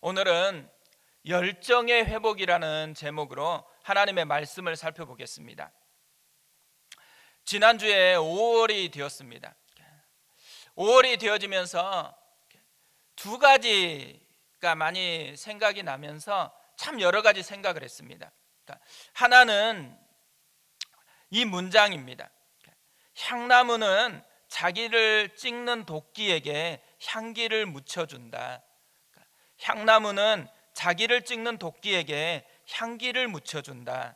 오늘은 열정의 회복이라는 제목으로 하나님의 말씀을 살펴보겠습니다. 지난주에 5월이 되었습니다. 5월이 되어지면서 두 가지가 많이 생각이 나면서 참 여러 가지 생각을 했습니다. 하나는 이 문장입니다. 향나무는 자기를 찍는 도끼에게 향기를 묻혀준다. 향나무는 자기를 찍는 도끼에게 향기를 묻혀준다.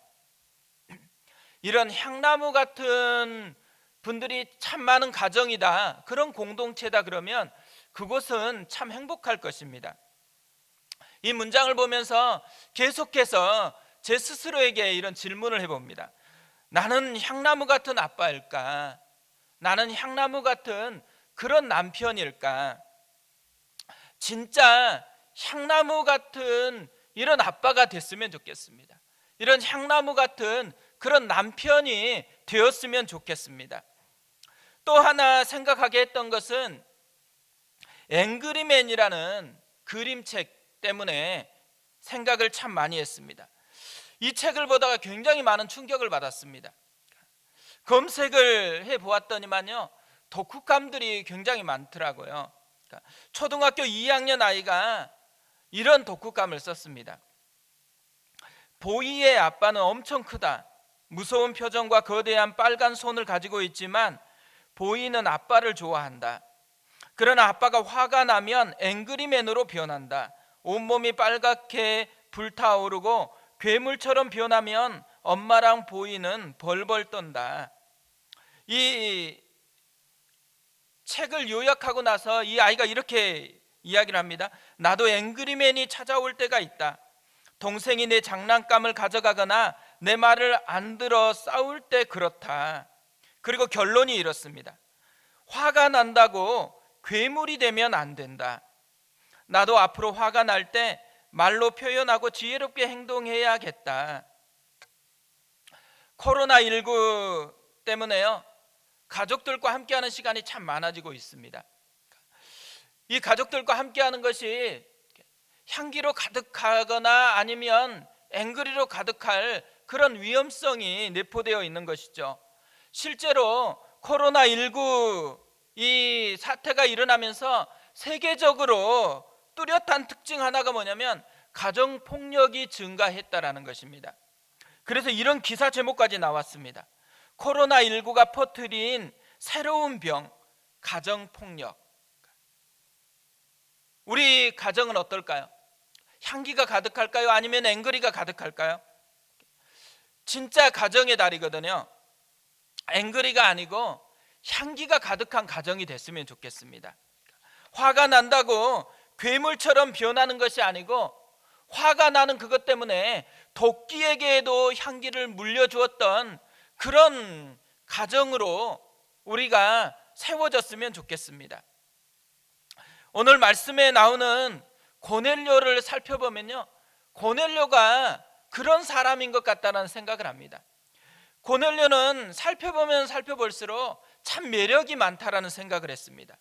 이런 향나무 같은 분들이 참 많은 가정이다, 그런 공동체다 그러면 그곳은 참 행복할 것입니다. 이 문장을 보면서 계속해서 제 스스로에게 이런 질문을 해봅니다. 나는 향나무 같은 아빠일까? 나는 향나무 같은 그런 남편일까? 진짜 향나무 같은 이런 아빠가 됐으면 좋겠습니다. 이런 향나무 같은 그런 남편이 되었으면 좋겠습니다. 또 하나 생각하게 했던 것은 앵그리맨이라는 그림책 때문에 생각을 참 많이 했습니다. 이 책을 보다가 굉장히 많은 충격을 받았습니다. 검색을 해보았더니만요, 독후감들이 굉장히 많더라고요. 초등학교 2학년 아이가 이런 독후감을 썼습니다. 보이의 아빠는 엄청 크다. 무서운 표정과 거대한 빨간 손을 가지고 있지만 보이는 아빠를 좋아한다. 그러나 아빠가 화가 나면 앵그리맨으로 변한다. 온몸이 빨갛게 불타오르고 괴물처럼 변하면 엄마랑 보이는 벌벌 떤다. 이 책을 요약하고 나서 이 아이가 이렇게 이야기를 합니다. 나도 앵그리맨이 찾아올 때가 있다. 동생이 내 장난감을 가져가거나 내 말을 안 들어 싸울 때 그렇다. 그리고 결론이 이렇습니다. 화가 난다고 괴물이 되면 안 된다. 나도 앞으로 화가 날 때 말로 표현하고 지혜롭게 행동해야겠다. 코로나19 때문에요, 가족들과 함께하는 시간이 참 많아지고 있습니다. 이 가족들과 함께하는 것이 향기로 가득하거나 아니면 앵그리로 가득할 그런 위험성이 내포되어 있는 것이죠. 실제로 코로나19 이 사태가 일어나면서 세계적으로 뚜렷한 특징 하나가 뭐냐면 가정폭력이 증가했다라는 것입니다. 그래서 이런 기사 제목까지 나왔습니다. 코로나19가 퍼뜨린 새로운 병, 가정폭력. 우리 가정은 어떨까요? 향기가 가득할까요? 아니면 앵그리가 가득할까요? 진짜 가정의 달이거든요. 앵그리가 아니고 향기가 가득한 가정이 됐으면 좋겠습니다. 화가 난다고 괴물처럼 변하는 것이 아니고 화가 나는 그것 때문에 도끼에게도 향기를 물려주었던 그런 가정으로 우리가 세워졌으면 좋겠습니다. 오늘 말씀에 나오는 고넬료를 살펴보면요, 고넬료가 그런 사람인 것 같다는 생각을 합니다. 고넬료는 살펴보면 살펴볼수록 참 매력이 많다라는 생각을 했습니다.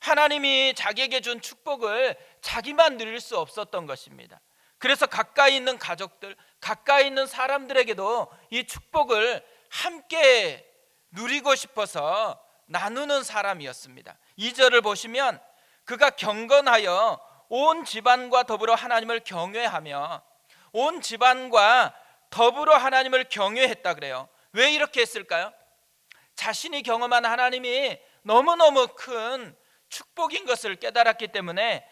하나님이 자기에게 준 축복을 자기만 누릴 수 없었던 것입니다. 그래서 가까이 있는 가족들, 가까이 있는 사람들에게도 이 축복을 함께 누리고 싶어서 나누는 사람이었습니다. 2절을 보시면 그가 경건하여 온 집안과 더불어 하나님을 경외하며, 온 집안과 더불어 하나님을 경외했다 그래요. 왜 이렇게 했을까요? 자신이 경험한 하나님이 너무너무 큰 축복인 것을 깨달았기 때문에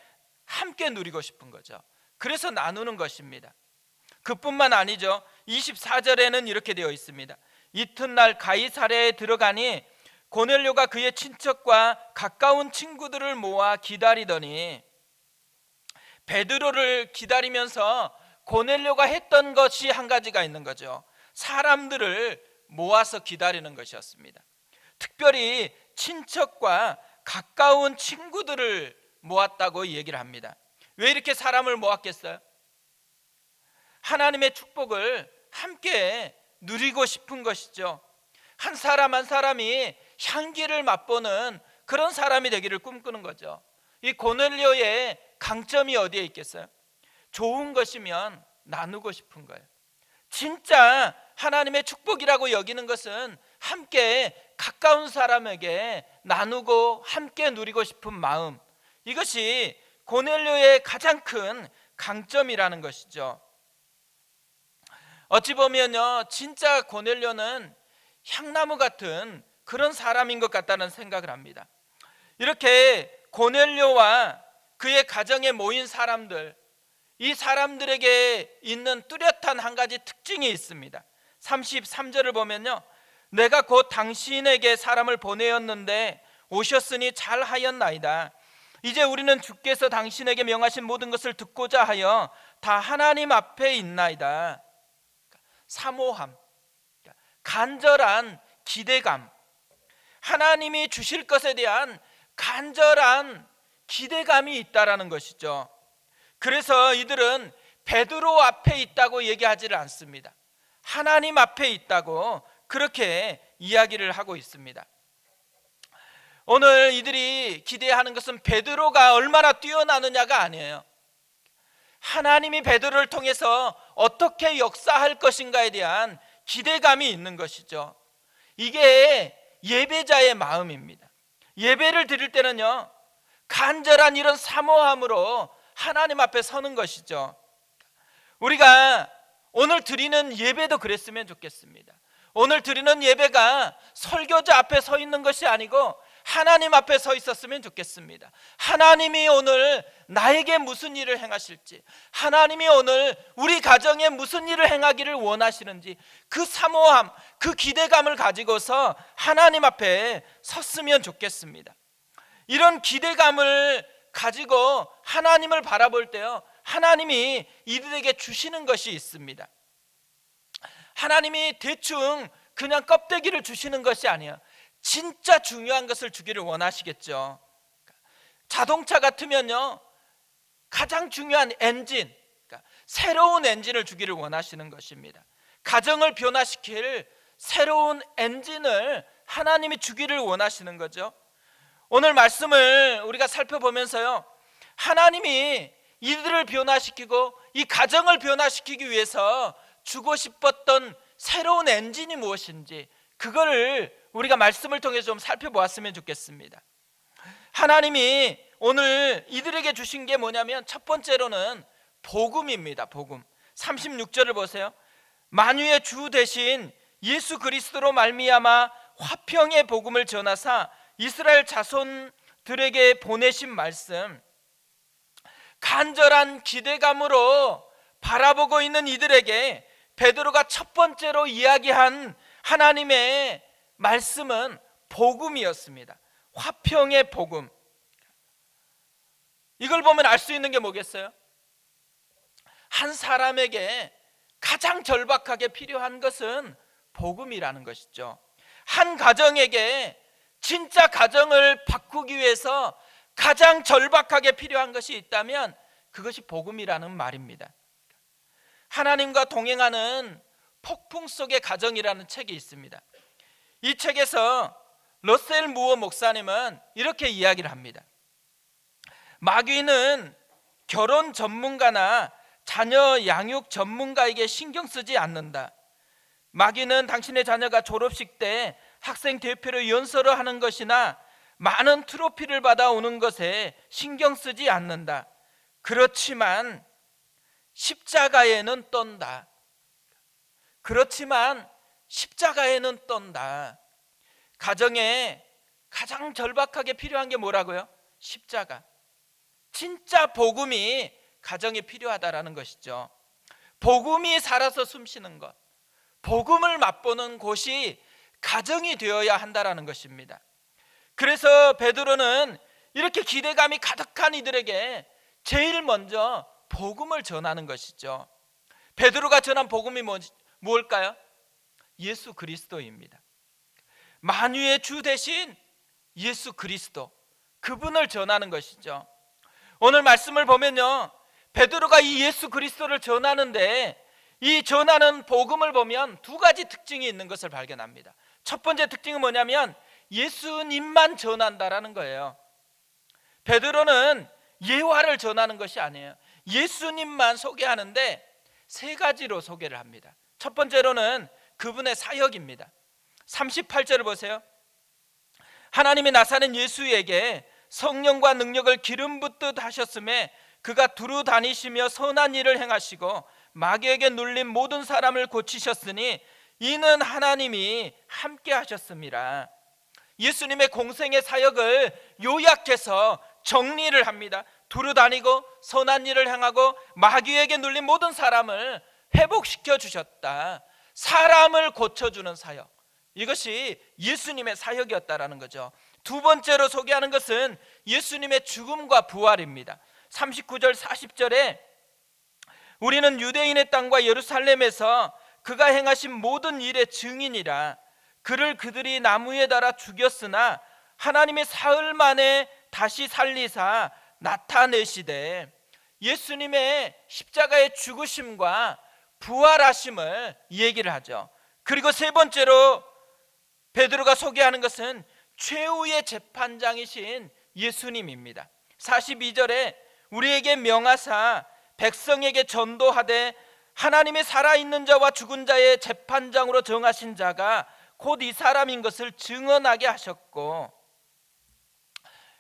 함께 누리고 싶은 거죠. 그래서 나누는 것입니다. 그뿐만 아니죠. 24절에는 이렇게 되어 있습니다. 이튿날 가이사랴에 들어가니 고넬료가 그의 친척과 가까운 친구들을 모아 기다리더니, 베드로를 기다리면서 고넬료가 했던 것이 한 가지가 있는 거죠. 사람들을 모아서 기다리는 것이었습니다. 특별히 친척과 가까운 친구들을 모았다고 얘기를 합니다. 왜 이렇게 사람을 모았겠어요? 하나님의 축복을 함께 누리고 싶은 것이죠. 한 사람 한 사람이 향기를 맛보는 그런 사람이 되기를 꿈꾸는 거죠. 이 고넬료의 강점이 어디에 있겠어요? 좋은 것이면 나누고 싶은 거예요. 진짜 하나님의 축복이라고 여기는 것은 함께 가까운 사람에게 나누고 함께 누리고 싶은 마음, 이것이 고넬료의 가장 큰 강점이라는 것이죠. 어찌 보면요, 진짜 고넬료는 향나무 같은 그런 사람인 것 같다는 생각을 합니다. 이렇게 고넬료와 그의 가정에 모인 사람들, 이 사람들에게 있는 뚜렷한 한 가지 특징이 있습니다. 33절을 보면요, 내가 곧 당신에게 사람을 보내었는데 오셨으니 잘하였나이다. 이제 우리는 주께서 당신에게 명하신 모든 것을 듣고자 하여 다 하나님 앞에 있나이다. 사모함, 간절한 기대감, 하나님이 주실 것에 대한 간절한 기대감이 있다라는 것이죠. 그래서 이들은 베드로 앞에 있다고 얘기하지를 않습니다. 하나님 앞에 있다고 그렇게 이야기를 하고 있습니다. 오늘 이들이 기대하는 것은 베드로가 얼마나 뛰어나느냐가 아니에요. 하나님이 베드로를 통해서 어떻게 역사할 것인가에 대한 기대감이 있는 것이죠. 이게 예배자의 마음입니다. 예배를 드릴 때는요, 간절한 이런 사모함으로 하나님 앞에 서는 것이죠. 우리가 오늘 드리는 예배도 그랬으면 좋겠습니다. 오늘 드리는 예배가 설교자 앞에 서 있는 것이 아니고 하나님 앞에 서 있었으면 좋겠습니다. 하나님이 오늘 나에게 무슨 일을 행하실지, 하나님이 오늘 우리 가정에 무슨 일을 행하기를 원하시는지, 그 사모함, 그 기대감을 가지고서 하나님 앞에 섰으면 좋겠습니다. 이런 기대감을 가지고 하나님을 바라볼 때요, 하나님이 이들에게 주시는 것이 있습니다. 하나님이 대충 그냥 껍데기를 주시는 것이 아니에요. 진짜 중요한 것을 주기를 원하시겠죠. 자동차 같으면요, 가장 중요한 엔진, 새로운 엔진을 주기를 원하시는 것입니다. 가정을 변화시킬 새로운 엔진을 하나님이 주기를 원하시는 거죠. 오늘 말씀을 우리가 살펴보면서요, 하나님이 이들을 변화시키고 이 가정을 변화시키기 위해서 주고 싶었던 새로운 엔진이 무엇인지, 그거를 우리가 말씀을 통해서 좀 살펴보았으면 좋겠습니다. 하나님이 오늘 이들에게 주신 게 뭐냐면, 첫 번째로는 복음입니다. 복음. 36절을 보세요. 만유의 주 대신 예수 그리스도로 말미암아 화평의 복음을 전하사 이스라엘 자손들에게 보내신 말씀, 간절한 기대감으로 바라보고 있는 이들에게 베드로가 첫 번째로 이야기한 하나님의 말씀은 복음이었습니다. 화평의 복음. 이걸 보면 알 수 있는 게 뭐겠어요? 한 사람에게 가장 절박하게 필요한 것은 복음이라는 것이죠. 한 가정에게 진짜 가정을 바꾸기 위해서 가장 절박하게 필요한 것이 있다면 그것이 복음이라는 말입니다. 하나님과 동행하는 폭풍 속의 가정이라는 책이 있습니다. 이 책에서 러셀 무어 목사님은 이렇게 이야기를 합니다. 마귀는 결혼 전문가나 자녀 양육 전문가에게 신경 쓰지 않는다. 마귀는 당신의 자녀가 졸업식 때 학생 대표로 연설을 하는 것이나 많은 트로피를 받아오는 것에 신경 쓰지 않는다. 그렇지만 십자가에는 떤다. 그렇지만 십자가에는 떤다. 가정에 가장 절박하게 필요한 게 뭐라고요? 십자가. 진짜 복음이 가정에 필요하다라는 것이죠. 복음이 살아서 숨쉬는 것, 복음을 맛보는 곳이 가정이 되어야 한다라는 것입니다. 그래서 베드로는 이렇게 기대감이 가득한 이들에게 제일 먼저 복음을 전하는 것이죠. 베드로가 전한 복음이 무엇일까요? 예수 그리스도입니다. 만유의 주 대신 예수 그리스도, 그분을 전하는 것이죠. 오늘 말씀을 보면요, 베드로가 이 예수 그리스도를 전하는데 이 전하는 복음을 보면 두 가지 특징이 있는 것을 발견합니다. 첫 번째 특징은 뭐냐면 예수님만 전한다라는 거예요. 베드로는 예화를 전하는 것이 아니에요. 예수님만 소개하는데 세 가지로 소개를 합니다. 첫 번째로는 그분의 사역입니다. 38절을 보세요. 하나님이 나사렛 예수에게 성령과 능력을 기름 붓듯 하셨음에 그가 두루 다니시며 선한 일을 행하시고 마귀에게 눌린 모든 사람을 고치셨으니 이는 하나님이 함께 하셨습니다. 예수님의 공생의 사역을 요약해서 정리를 합니다. 두루 다니고 선한 일을 행하고 마귀에게 눌린 모든 사람을 회복시켜 주셨다. 사람을 고쳐주는 사역, 이것이 예수님의 사역이었다라는 거죠. 두 번째로 소개하는 것은 예수님의 죽음과 부활입니다. 39절 40절에 우리는 유대인의 땅과 예루살렘에서 그가 행하신 모든 일의 증인이라. 그를 그들이 나무에 달아 죽였으나 하나님의 사흘 만에 다시 살리사 나타내시되, 예수님의 십자가의 죽으심과 부활하심을 얘기를 하죠. 그리고 세 번째로 베드로가 소개하는 것은 최후의 재판장이신 예수님입니다. 42절에 우리에게 명하사 백성에게 전도하되 하나님의 살아있는 자와 죽은 자의 재판장으로 정하신 자가 곧 이 사람인 것을 증언하게 하셨고,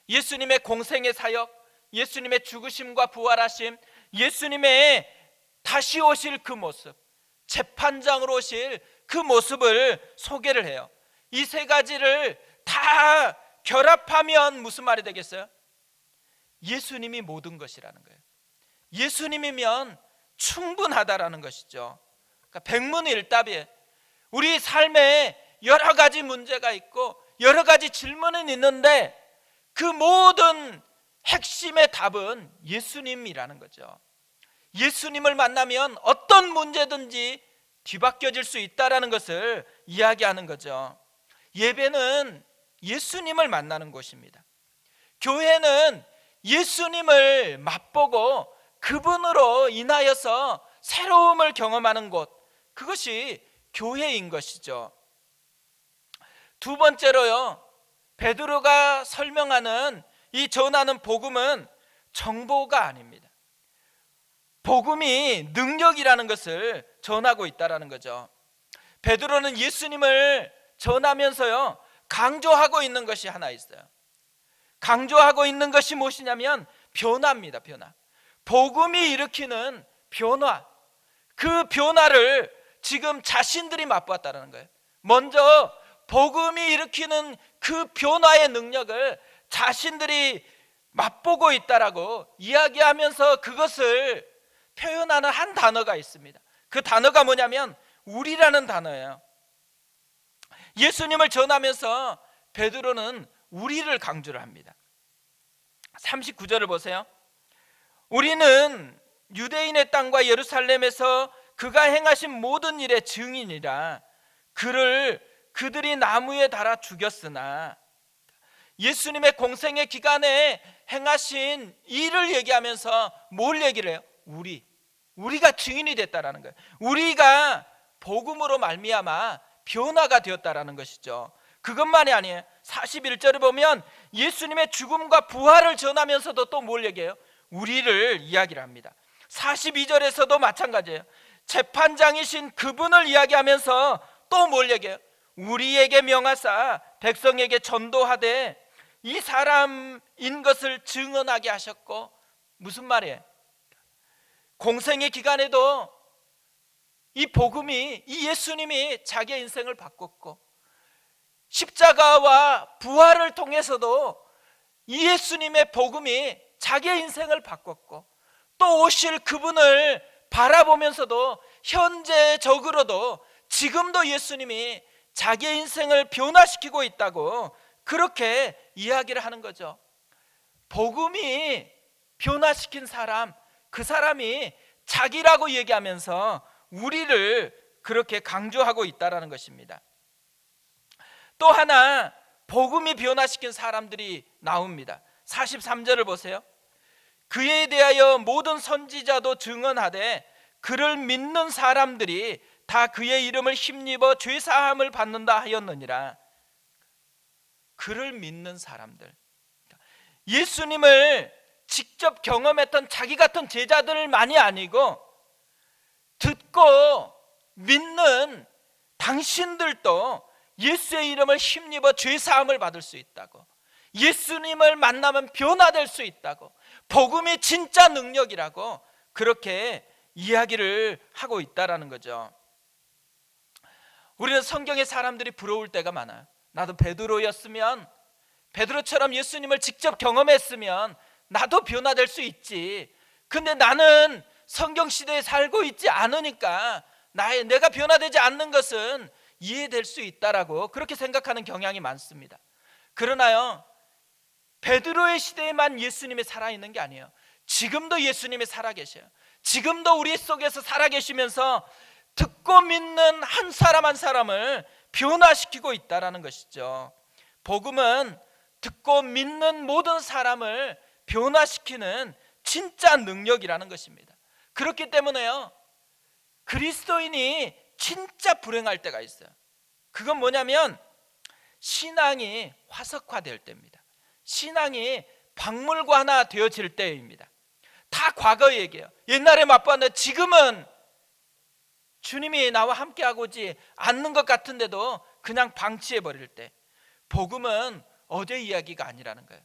예수님의 공생의 사역, 예수님의 죽으심과 부활하심, 예수님의 다시 오실 그 모습, 재판장으로 오실 그 모습을 소개를 해요. 이 세 가지를 다 결합하면 무슨 말이 되겠어요? 예수님이 모든 것이라는 거예요. 예수님이면 충분하다라는 것이죠. 그러니까 백문일답이에요. 우리 삶에 여러 가지 문제가 있고 여러 가지 질문은 있는데 그 모든 핵심의 답은 예수님이라는 거죠. 예수님을 만나면 어떤 문제든지 뒤바뀌어질 수 있다는 것을 이야기하는 거죠. 예배는 예수님을 만나는 곳입니다. 교회는 예수님을 맛보고 그분으로 인하여서 새로움을 경험하는 곳, 그것이 교회인 것이죠. 두 번째로요, 베드로가 설명하는 이 전하는 복음은 정보가 아닙니다. 복음이 능력이라는 것을 전하고 있다는 거죠. 베드로는 예수님을 전하면서요 강조하고 있는 것이 하나 있어요. 강조하고 있는 것이 무엇이냐면 변화입니다. 변화. 복음이 일으키는 변화, 그 변화를 지금 자신들이 맛보았다는 거예요. 먼저 복음이 일으키는 그 변화의 능력을 자신들이 맛보고 있다라고 이야기하면서 그것을 표현하는 한 단어가 있습니다. 그 단어가 뭐냐면 우리라는 단어예요. 예수님을 전하면서 베드로는 우리를 강조를 합니다. 39절을 보세요. 우리는 유대인의 땅과 예루살렘에서 그가 행하신 모든 일의 증인이라. 그들이 나무에 달아 죽였으나, 예수님의 공생의 기간에 행하신 일을 얘기하면서 뭘 얘기를 해요? 우리가 증인이 됐다라는 거예요. 우리가 복음으로 말미암아 변화가 되었다라는 것이죠. 그것만이 아니에요. 41절에 보면 예수님의 죽음과 부활을 전하면서도 또 뭘 얘기해요? 우리를 이야기를 합니다. 42절에서도 마찬가지예요. 재판장이신 그분을 이야기하면서 또 뭘 얘기해요? 우리에게 명하사 백성에게 전도하되 이 사람인 것을 증언하게 하셨고, 무슨 말이에요? 공생의 기간에도 이 복음이, 이 예수님이 자기의 인생을 바꿨고, 십자가와 부활을 통해서도 이 예수님의 복음이 자기의 인생을 바꿨고, 또 오실 그분을 바라보면서도 현재적으로도 지금도 예수님이 자기의 인생을 변화시키고 있다고 그렇게 이야기를 하는 거죠. 복음이 변화시킨 사람, 그 사람이 자기라고 얘기하면서 우리를 그렇게 강조하고 있다는 것입니다. 또 하나 복음이 변화시킨 사람들이 나옵니다. 43절을 보세요. 그에 대하여 모든 선지자도 증언하되 그를 믿는 사람들이 다 그의 이름을 힘입어 죄사함을 받는다 하였느니라. 그를 믿는 사람들, 예수님을 직접 경험했던 자기 같은 제자들만이 아니고 듣고 믿는 당신들도 예수의 이름을 힘입어 죄사함을 받을 수 있다고, 예수님을 만나면 변화될 수 있다고, 복음이 진짜 능력이라고 그렇게 이야기를 하고 있다라는 거죠. 우리는 성경의 사람들이 부러울 때가 많아요. 나도 베드로였으면, 베드로처럼 예수님을 직접 경험했으면 나도 변화될 수 있지. 근데 나는 성경시대에 살고 있지 않으니까 내가 변화되지 않는 것은 이해될 수 있다라고 그렇게 생각하는 경향이 많습니다. 그러나요, 베드로의 시대에만 예수님이 살아있는 게 아니에요. 지금도 예수님이 살아계셔요. 지금도 우리 속에서 살아계시면서 듣고 믿는 한 사람 한 사람을 변화시키고 있다는 것이죠. 복음은 듣고 믿는 모든 사람을 변화시키는 진짜 능력이라는 것입니다. 그렇기 때문에요, 그리스도인이 진짜 불행할 때가 있어요. 그건 뭐냐면 신앙이 화석화될 때입니다. 신앙이 박물관화 되어질 때입니다. 다 과거 얘기예요. 옛날에 맛봤는데 지금은 주님이 나와 함께하고지 않는 것 같은데도 그냥 방치해버릴 때, 복음은 어제 이야기가 아니라는 거예요.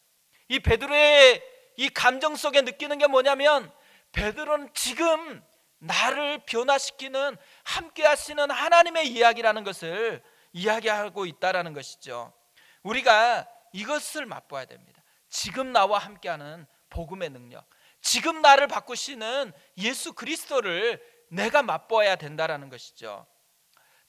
이 베드로의 이 감정 속에 느끼는 게 뭐냐면, 베드로는 지금 나를 변화시키는 함께 하시는 하나님의 이야기라는 것을 이야기하고 있다는 것이죠. 우리가 이것을 맛봐야 됩니다. 지금 나와 함께하는 복음의 능력, 지금 나를 바꾸시는 예수 그리스도를 내가 맛보아야 된다는 것이죠.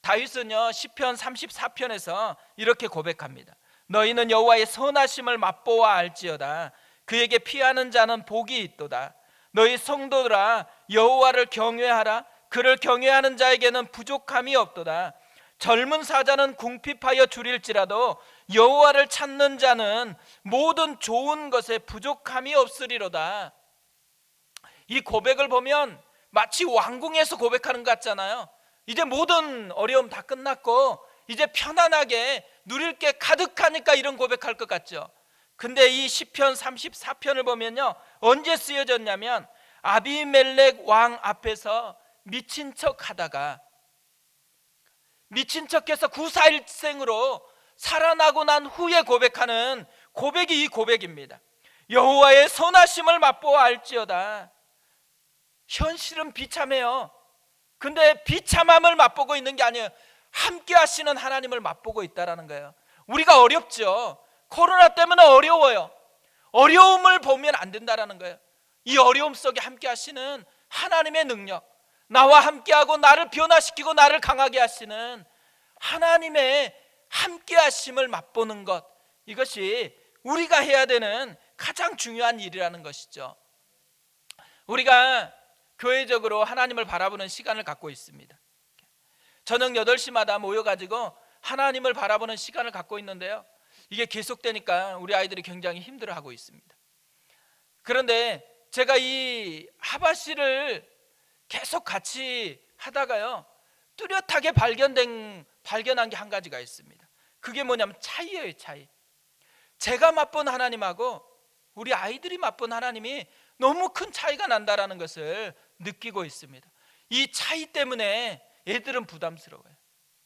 다윗은요, 시편 34편에서 이렇게 고백합니다. 너희는 여호와의 선하심을 맛보아 알지어다. 그에게 피하는 자는 복이 있도다. 너희 성도들아, 여호와를 경외하라. 그를 경외하는 자에게는 부족함이 없도다. 젊은 사자는 궁핍하여 줄일지라도 여호와를 찾는 자는 모든 좋은 것에 부족함이 없으리로다. 이 고백을 보면 마치 왕궁에서 고백하는 것 같잖아요. 이제 모든 어려움 다 끝났고 이제 편안하게 누릴 게 가득하니까 이런 고백할 것 같죠. 근데 이 시편 34편을 보면요, 언제 쓰여졌냐면 아비멜렉 왕 앞에서 미친 척 하다가, 미친 척해서 구사일생으로 살아나고 난 후에 고백하는 고백이 이 고백입니다. 여호와의 선하심을 맛보아 알지어다. 현실은 비참해요. 근데 비참함을 맛보고 있는 게 아니에요. 함께 하시는 하나님을 맛보고 있다는 거예요. 우리가 어렵죠. 코로나 때문에 어려워요. 어려움을 보면 안 된다는 거예요. 이 어려움 속에 함께 하시는 하나님의 능력, 나와 함께하고 나를 변화시키고 나를 강하게 하시는 하나님의 함께 하심을 맛보는 것, 이것이 우리가 해야 되는 가장 중요한 일이라는 것이죠. 우리가 교회적으로 하나님을 바라보는 시간을 갖고 있습니다. 저녁 8시마다 모여가지고 하나님을 바라보는 시간을 갖고 있는데요, 이게 계속되니까 우리 아이들이 굉장히 힘들어하고 있습니다. 그런데 제가 이 하바씨를 계속 같이 하다가요, 뚜렷하게 발견한 게 한 가지가 있습니다. 그게 뭐냐면 차이예요. 차이. 제가 맛본 하나님하고 우리 아이들이 맛본 하나님이 너무 큰 차이가 난다는 것을 느끼고 있습니다. 이 차이 때문에 애들은 부담스러워요.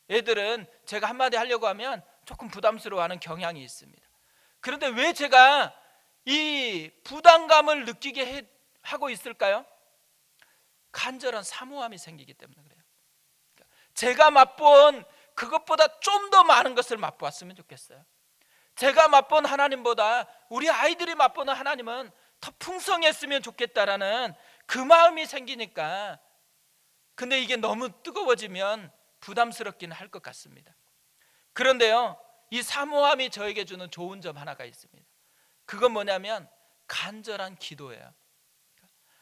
애들은 제가 한마디 하려고 하면 조금 부담스러워하는 경향이 있습니다. 그런데 왜 제가 이 부담감을 느끼게 하고 있을까요? 간절한 사모함이 생기기 때문에 그래요. 제가 맛본 그것보다 좀 더 많은 것을 맛보았으면 좋겠어요. 제가 맛본 하나님보다 우리 아이들이 맛보는 하나님은 더 풍성했으면 좋겠다라는 그 마음이 생기니까. 근데 이게 너무 뜨거워지면 부담스럽긴 할 것 같습니다. 그런데요, 이 사모함이 저에게 주는 좋은 점 하나가 있습니다. 그건 뭐냐면 간절한 기도예요.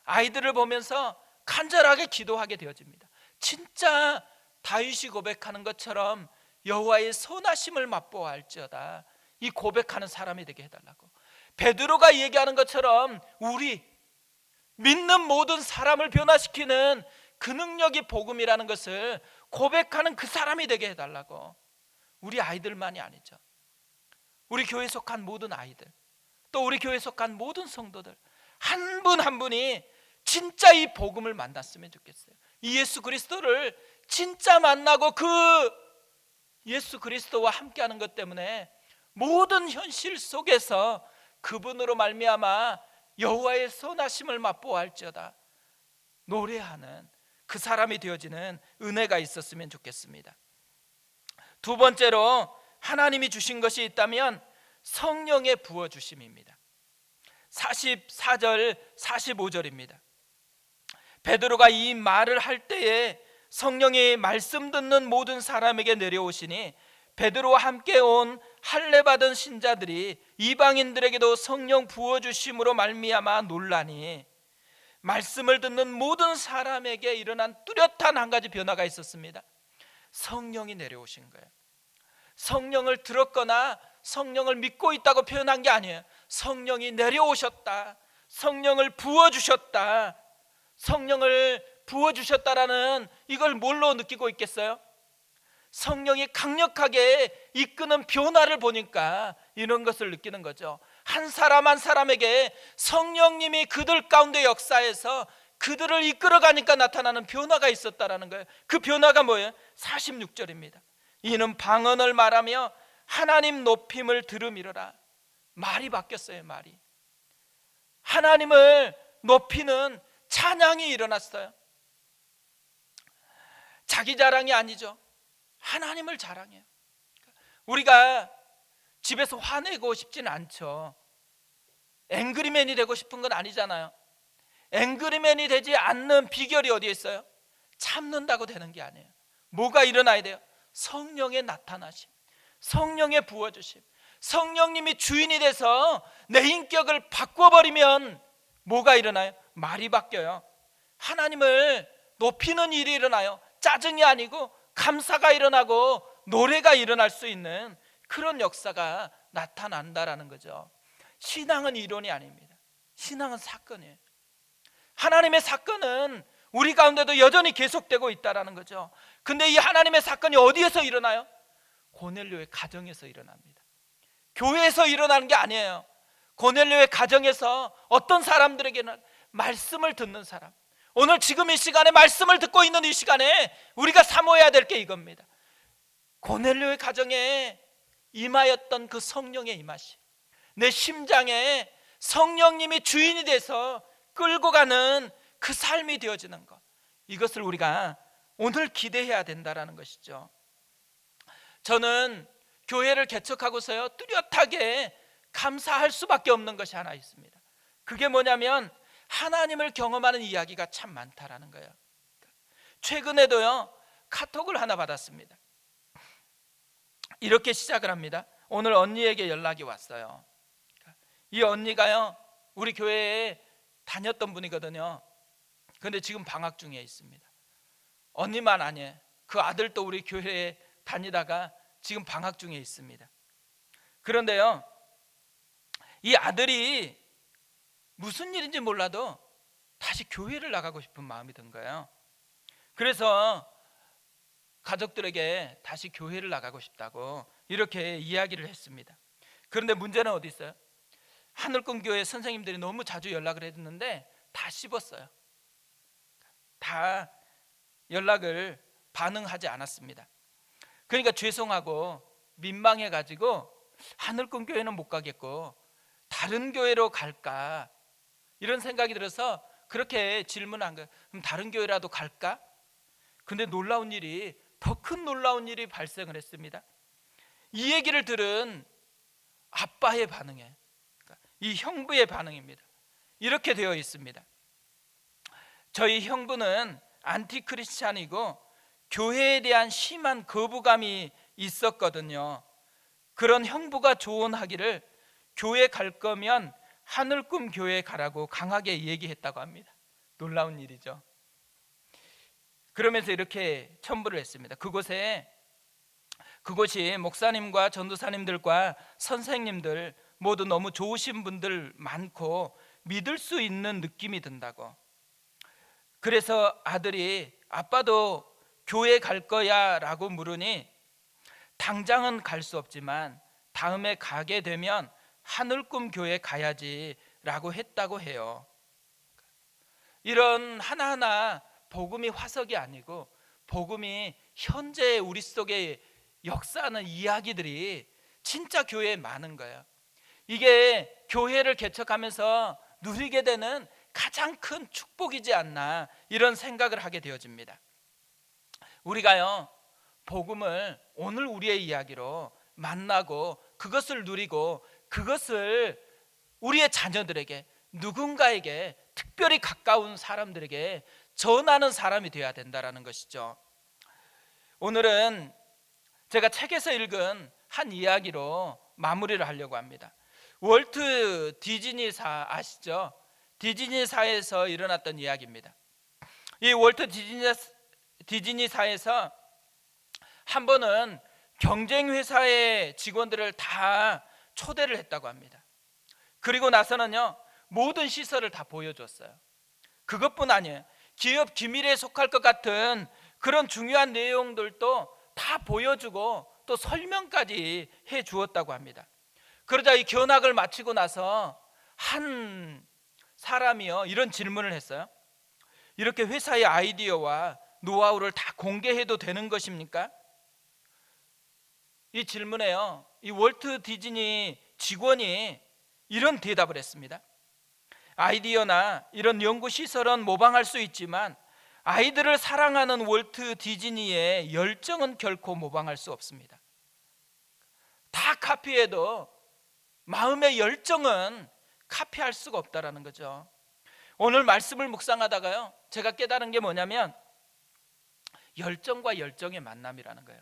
아이들을 보면서 간절하게 기도하게 되어집니다. 진짜 다윗이 고백하는 것처럼 여호와의 선하심을 맛보아 알지어다. 이 고백하는 사람이 되게 해달라고. 베드로가 얘기하는 것처럼 우리 믿는 모든 사람을 변화시키는 그 능력이 복음이라는 것을 고백하는 그 사람이 되게 해달라고. 우리 아이들만이 아니죠. 우리 교회에 속한 모든 아이들, 또 우리 교회에 속한 모든 성도들, 한 분 한 분이 진짜 이 복음을 만났으면 좋겠어요. 이 예수 그리스도를 진짜 만나고 그 예수 그리스도와 함께하는 것 때문에 모든 현실 속에서 그분으로 말미암아 여호와의 선하심을 맛보아할지어다 노래하는 그 사람이 되어지는 은혜가 있었으면 좋겠습니다. 두 번째로 하나님이 주신 것이 있다면 성령의 부어주심입니다. 44절 45절입니다. 베드로가 이 말을 할 때에 성령이 말씀 듣는 모든 사람에게 내려오시니 베드로와 함께 온 할례 받은 신자들이 이방인들에게도 성령 부어주심으로 말미암아 놀라니 말씀을 듣는 모든 사람에게 일어난 뚜렷한 한 가지 변화가 있었습니다. 성령이 내려오신 거예요. 성령을 들었거나 성령을 믿고 있다고 표현한 게 아니에요. 성령이 내려오셨다, 성령을 부어주셨다, 성령을 부어주셨다라는 이걸 뭘로 느끼고 있겠어요? 성령이 강력하게 이끄는 변화를 보니까 이런 것을 느끼는 거죠. 한 사람 한 사람에게 성령님이 그들 가운데 역사해서 그들을 이끌어가니까 나타나는 변화가 있었다라는 거예요. 그 변화가 뭐예요? 46절입니다. 이는 방언을 말하며 하나님 높임을 들음이로라. 말이 바뀌었어요. 말이 하나님을 높이는 찬양이 일어났어요. 자기 자랑이 아니죠. 하나님을 자랑해요. 우리가 집에서 화내고 싶지는 않죠. 앵그리맨이 되고 싶은 건 아니잖아요. 앵그리맨이 되지 않는 비결이 어디에 있어요? 참는다고 되는 게 아니에요. 뭐가 일어나야 돼요? 성령의 나타나심, 성령의 부어주심. 성령님이 주인이 돼서 내 인격을 바꿔버리면 뭐가 일어나요? 말이 바뀌어요. 하나님을 높이는 일이 일어나요. 짜증이 아니고 감사가 일어나고 노래가 일어날 수 있는 그런 역사가 나타난다라는 거죠. 신앙은 이론이 아닙니다. 신앙은 사건이에요. 하나님의 사건은 우리 가운데도 여전히 계속되고 있다라는 거죠. 근데 이 하나님의 사건이 어디에서 일어나요? 고넬료의 가정에서 일어납니다. 교회에서 일어나는 게 아니에요. 고넬료의 가정에서 어떤 사람들에게는 말씀을 듣는 사람, 오늘 지금 이 시간에 말씀을 듣고 있는 이 시간에 우리가 사모해야 될 게 이겁니다. 고넬료의 가정에 임하였던 그 성령의 임하심, 내 심장에 성령님이 주인이 돼서 끌고 가는 그 삶이 되어지는 것, 이것을 우리가 오늘 기대해야 된다라는 것이죠. 저는 교회를 개척하고서요 뚜렷하게 감사할 수밖에 없는 것이 하나 있습니다. 그게 뭐냐면 하나님을 경험하는 이야기가 참 많다라는 거예요. 최근에도요 카톡을 하나 받았습니다. 이렇게 시작을 합니다. 오늘 언니에게 연락이 왔어요. 이 언니가요 우리 교회에 다녔던 분이거든요. 근데 지금 방학 중에 있습니다. 언니만 아니에요. 그 아들도 우리 교회에 다니다가 지금 방학 중에 있습니다. 그런데요 이 아들이 무슨 일인지 몰라도 다시 교회를 나가고 싶은 마음이 든 거예요. 그래서 가족들에게 다시 교회를 나가고 싶다고 이렇게 이야기를 했습니다. 그런데 문제는 어디 있어요? 하늘꿈교회 선생님들이 너무 자주 연락을 했는데 다 씹었어요. 다 연락을 반응하지 않았습니다. 그러니까 죄송하고 민망해가지고 하늘꿈교회는 못 가겠고 다른 교회로 갈까 이런 생각이 들어서 그렇게 질문한 거예요. 그럼 다른 교회라도 갈까? 근데 놀라운 일이, 더 큰 놀라운 일이 발생을 했습니다. 이 얘기를 들은 아빠의 반응에, 이 형부의 반응입니다. 이렇게 되어 있습니다. 저희 형부는 안티크리스찬이고 교회에 대한 심한 거부감이 있었거든요. 그런 형부가 조언하기를 교회 갈 거면 하늘꿈 교회 가라고 강하게 얘기했다고 합니다. 놀라운 일이죠. 그러면서 이렇게 첨부를 했습니다. 그곳이 목사님과 전도사님들과 선생님들 모두 너무 좋으신 분들 많고 믿을 수 있는 느낌이 든다고. 그래서 아들이 아빠도 교회 갈 거야 라고 물으니 당장은 갈 수 없지만 다음에 가게 되면 하늘꿈 교회 가야지 라고 했다고 해요. 이런 하나하나 복음이 화석이 아니고 복음이 현재 우리 속에 역사하는 이야기들이 진짜 교회에 많은 거예요. 이게 교회를 개척하면서 누리게 되는 가장 큰 축복이지 않나, 이런 생각을 하게 되어집니다. 우리가요, 복음을 오늘 우리의 이야기로 만나고 그것을 누리고 그것을 우리의 자녀들에게, 누군가에게, 특별히 가까운 사람들에게 전하는 사람이 되어야 된다는 것이죠. 오늘은 제가 책에서 읽은 한 이야기로 마무리를 하려고 합니다. 월트 디즈니사 아시죠? 디즈니사에서 일어났던 이야기입니다. 이 월트 디즈니사에서 한 번은 경쟁회사의 직원들을 다 초대를 했다고 합니다. 그리고 나서는요, 모든 시설을 다 보여줬어요. 그것뿐 아니에요. 기업 기밀에 속할 것 같은 그런 중요한 내용들도 다 보여주고 또 설명까지 해 주었다고 합니다. 그러자 이 견학을 마치고 나서 한 사람이요, 이런 질문을 했어요. 이렇게 회사의 아이디어와 노하우를 다 공개해도 되는 것입니까? 이 질문에요, 이 월트 디즈니 직원이 이런 대답을 했습니다. 아이디어나 이런 연구시설은 모방할 수 있지만 아이들을 사랑하는 월트 디즈니의 열정은 결코 모방할 수 없습니다. 다 카피해도 마음의 열정은 카피할 수가 없다라는 거죠. 오늘 말씀을 묵상하다가요, 제가 깨달은 게 뭐냐면 열정과 열정의 만남이라는 거예요.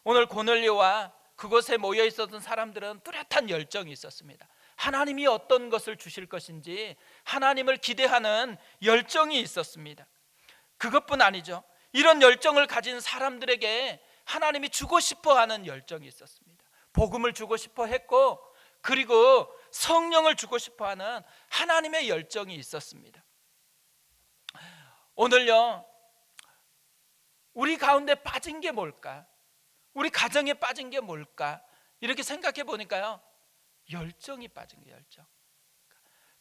오늘 고넬료와 그곳에 모여 있었던 사람들은 뚜렷한 열정이 있었습니다. 하나님이 어떤 것을 주실 것인지 하나님을 기대하는 열정이 있었습니다. 그것뿐 아니죠. 이런 열정을 가진 사람들에게 하나님이 주고 싶어 하는 열정이 있었습니다. 복음을 주고 싶어 했고, 그리고 성령을 주고 싶어 하는 하나님의 열정이 있었습니다. 오늘요, 우리 가운데 빠진 게 뭘까? 우리 가정에 빠진 게 뭘까? 이렇게 생각해 보니까요, 열정이 빠진 거예요. 열정.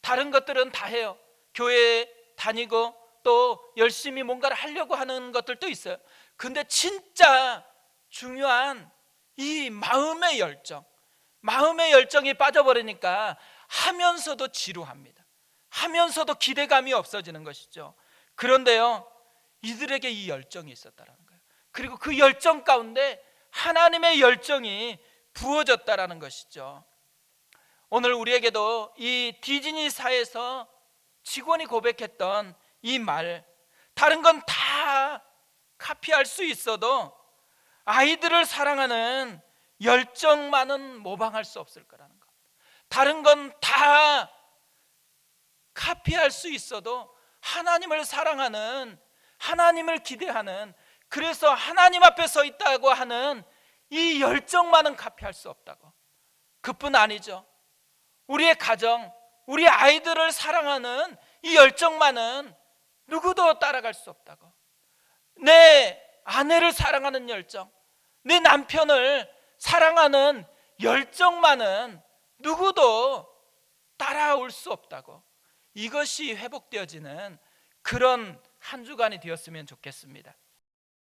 다른 것들은 다 해요. 교회에 다니고 또 열심히 뭔가를 하려고 하는 것들도 있어요. 근데 진짜 중요한 이 마음의 열정, 마음의 열정이 빠져버리니까 하면서도 지루합니다. 하면서도 기대감이 없어지는 것이죠. 그런데요, 이들에게 이 열정이 있었다는 거예요. 그리고 그 열정 가운데 하나님의 열정이 부어졌다는 것이죠. 오늘 우리에게도 이 디즈니사에서 직원이 고백했던 이 말, 다른 건 다 카피할 수 있어도 아이들을 사랑하는 열정만은 모방할 수 없을 거라는 것. 다른 건 다 카피할 수 있어도 하나님을 사랑하는, 하나님을 기대하는, 그래서 하나님 앞에 서 있다고 하는 이 열정만은 카피할 수 없다고. 그뿐 아니죠. 우리의 가정, 우리 아이들을 사랑하는 이 열정만은 누구도 따라갈 수 없다고. 내 아내를 사랑하는 열정, 내 남편을 사랑하는 열정만은 누구도 따라올 수 없다고. 이것이 회복되어지는 그런 한 주간이 되었으면 좋겠습니다.